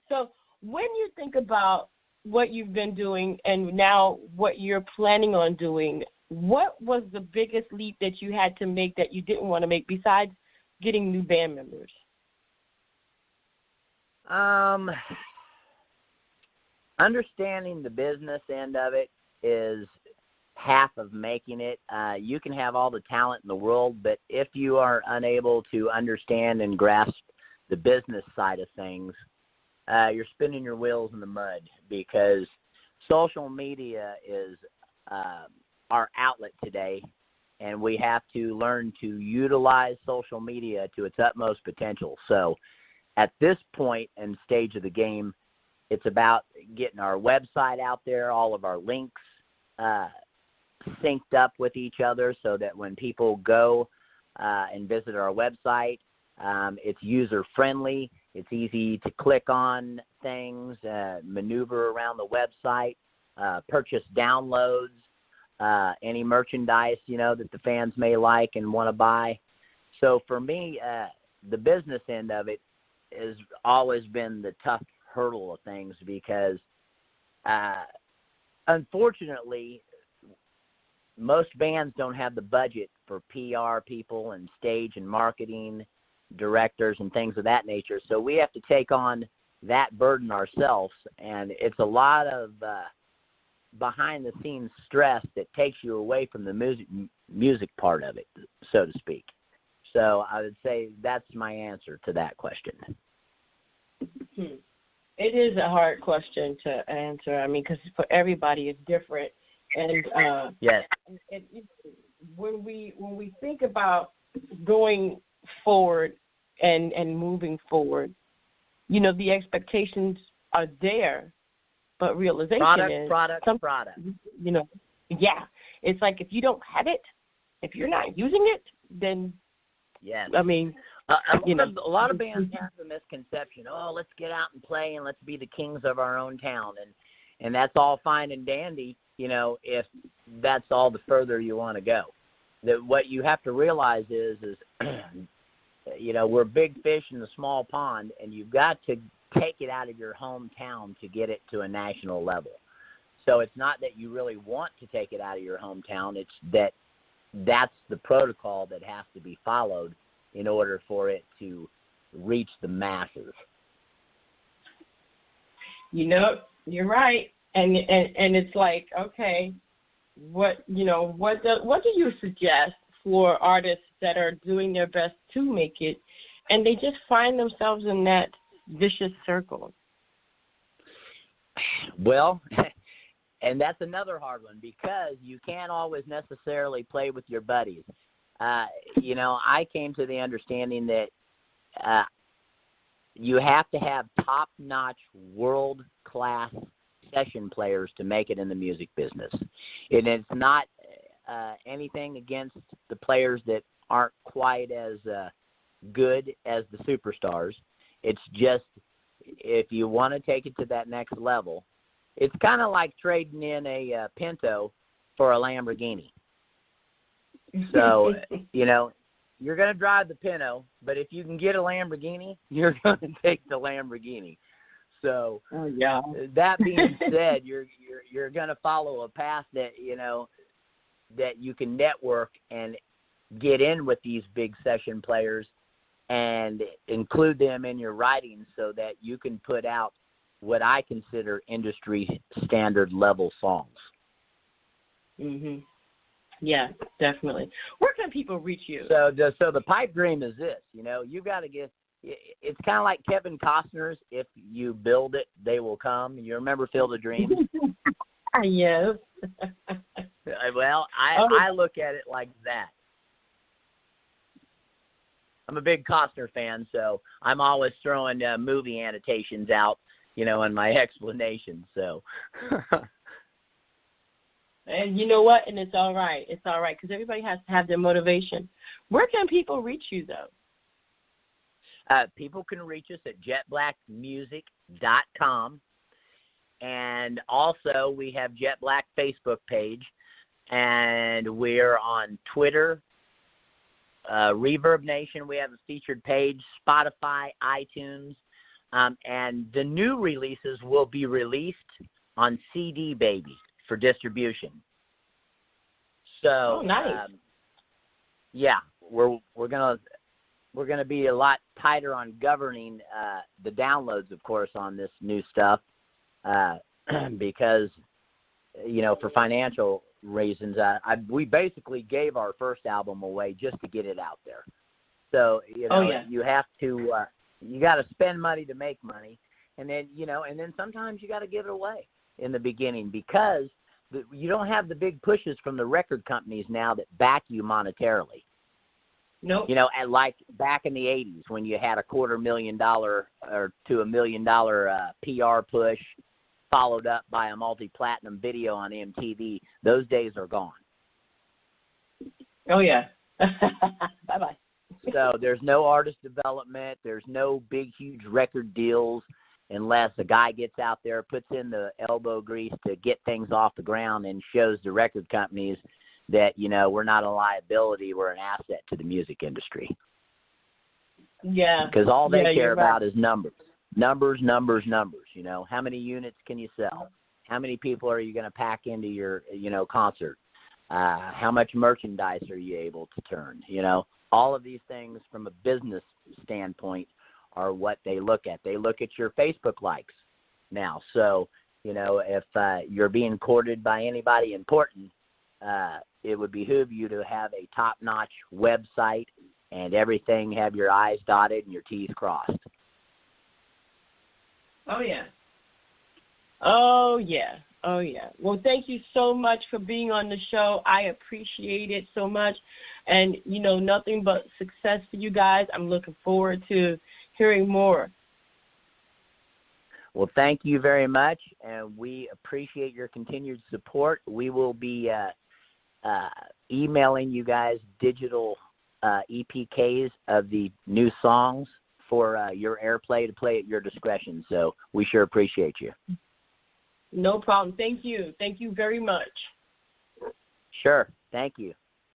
So when you think about what you've been doing and now what you're planning on doing, what was the biggest leap that you had to make that you didn't want to make besides getting new band members? Understanding the business end of it is half of making it. You can have all the talent in the world, but if you are unable to understand and grasp the business side of things, you're spinning your wheels in the mud, because social media is our outlet today, and we have to learn to utilize social media to its utmost potential. So at this point and stage of the game, it's about getting our website out there, all of our links synced up with each other, so that when people go and visit our website, it's user-friendly. It's easy to click on things, maneuver around the website, purchase downloads, any merchandise, that the fans may like and want to buy. So for me, the business end of it has always been the tough hurdle of things, because unfortunately, most bands don't have the budget for PR people and stage and marketing directors and things of that nature. So we have to take on that burden ourselves, and it's a lot of behind-the-scenes stress that takes you away from the music part of it, so to speak. So I would say that's my answer to that question. It is a hard question to answer. I mean, because for everybody it's different, and yes. And when we think about going forward and moving forward, the expectations are there, but realization is product. Yeah, it's like if you don't have it, if you're not using it, then yes. I mean, a lot of bands have the misconception, let's get out and play and let's be the kings of our own town, and that's all fine and dandy, if that's all the further you want to go. That what you have to realize is we're big fish in a small pond, and you've got to take it out of your hometown to get it to a national level. So it's not that you really want to take it out of your hometown, it's that's the protocol that has to be followed in order for it to reach the masses. You're right. And it's like, okay, what do you suggest for artists that are doing their best to make it, and they just find themselves in that vicious circle? Well, and that's another hard one, because you can't always necessarily play with your buddies. I came to the understanding that you have to have top-notch, world-class session players to make it in the music business. And it's not anything against the players that aren't quite as good as the superstars. It's just, if you want to take it to that next level, it's kind of like trading in a Pinto for a Lamborghini. So, you're going to drive the Pinto, but if you can get a Lamborghini, you're going to take the Lamborghini. So, that being said, you're going to follow a path that, that you can network and get in with these big session players and include them in your writing, so that you can put out what I consider industry standard level songs. Mhm. Yeah, definitely. Where can people reach you? So the pipe dream is this, you got to get. It's kind of like Kevin Costner's "If you build it, they will come." You remember Field of Dreams? Yes. Well, I look at it like that. I'm a big Costner fan, so I'm always throwing movie annotations out, in my explanation. So. And you know what? And it's all right. It's all right, because everybody has to have their motivation. Where can people reach you, though? People can reach us at jettblackmusic.com. And also, we have Jett Blakk Facebook page. And we're on Twitter, Reverb Nation. We have a featured page, Spotify, iTunes. And the new releases will be released on CD, baby, for distribution. So, nice. Yeah, we're gonna be a lot tighter on governing the downloads, of course, on this new stuff, because for financial reasons, we basically gave our first album away just to get it out there. So you have to you got to spend money to make money, and then sometimes you got to give it away in the beginning because you don't have the big pushes from the record companies now that back you monetarily. Nope. At like back in the 80s when you had $250,000 or to $1 million PR push followed up by a multi-platinum video on MTV, those days are gone. Oh, yeah. Bye-bye. So there's no artist development. There's no big, huge record deals unless a guy gets out there, puts in the elbow grease to get things off the ground and shows the record companies that, we're not a liability, we're an asset to the music industry. Yeah. Because all they care about right. is numbers. Numbers. How many units can you sell? How many people are you going to pack into your, concert? How much merchandise are you able to turn? All of these things from a business standpoint are what they look at. They look at your Facebook likes now. So, if you're being courted by anybody important, it would behoove you to have a top-notch website and everything, have your I's dotted and your T's crossed. Oh, yeah. Oh, yeah. Oh, yeah. Well, thank you so much for being on the show. I appreciate it so much. And, nothing but success for you guys. I'm looking forward to hearing more. Well, thank you very much, and we appreciate your continued support. We will be emailing you guys digital EPKs of the new songs for your airplay to play at your discretion. So we sure appreciate you. No problem. Thank you. Thank you very much. Sure. Thank you.